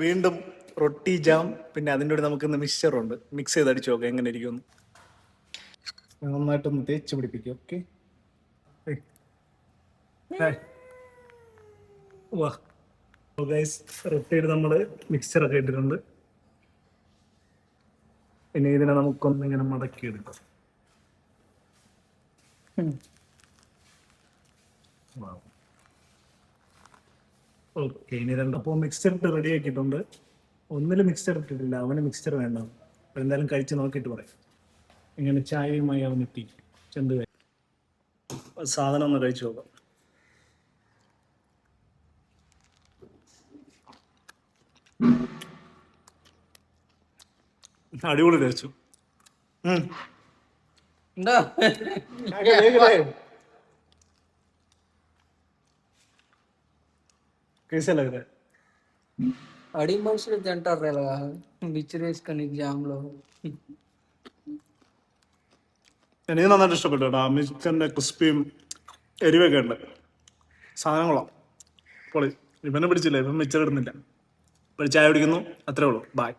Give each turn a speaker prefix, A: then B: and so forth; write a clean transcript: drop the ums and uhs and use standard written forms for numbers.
A: വീണ്ടും റൊട്ടി ജാം, പിന്നെ അതിൻ്റെ കൂടെ നമുക്കിന്ന് മിക്സ്ചറുണ്ട്. മിക്സ് ചെയ്ത് അടിച്ചു നോക്കാം എങ്ങനെ ഇരിക്കുമെന്ന്. നന്നായിട്ടൊന്ന് തേച്ച് പിടിപ്പിക്കും. ഓക്കെ, വാ ഗൈസ്, റൊട്ടിയിൽ നമ്മൾ മിക്സ്ചറൊക്കെ ഇട്ടിട്ടുണ്ട്. പിന്നെ ഇതിനെ നമുക്കൊന്ന് ഇങ്ങനെ മടക്കി എടുക്കാം. ഓക്കെ, ഇനി രണ്ടപ്പോൾ മിക്സ്ചർ ഇട്ട് റെഡി ആക്കിയിട്ടുണ്ട്. ഒന്നിലും മിക്സ്ചർ ഇട്ടിട്ടില്ല, അവന് മിക്സ്ചർ വേണ്ട. അപ്പോൾ എന്തായാലും കഴിച്ച് നോക്കിയിട്ട് പറയാം. ഇങ്ങനെ ചായയുമായി അവൻ എത്തി ചെന്ത് സാധനം ഒന്ന് കഴിച്ചു നോക്കാം. അടിപൊളി കഴിച്ചു. कैसे लग रहा है?
B: అడిమల్ से తింటారు ఇలా బిచ్చిరేసుకొని జామ్లో.
A: എനിക്ക് നന്നായിട്ട് ഇഷ്ടപ്പെട്ടു കേട്ടോ. മിക്സറിൻ്റെ ക്രിസ്പിയും എരിവൊക്കെ ഉണ്ട്. സാധനങ്ങളോ പൊളി. ഇവനെ പിടിച്ചില്ല, ഇവൻ മിക്സർ ഇടുന്നില്ല. ഇപ്പോൾ ചായ കുടിക്കുന്നു, അത്രേ ഉള്ളൂ. ബായ്.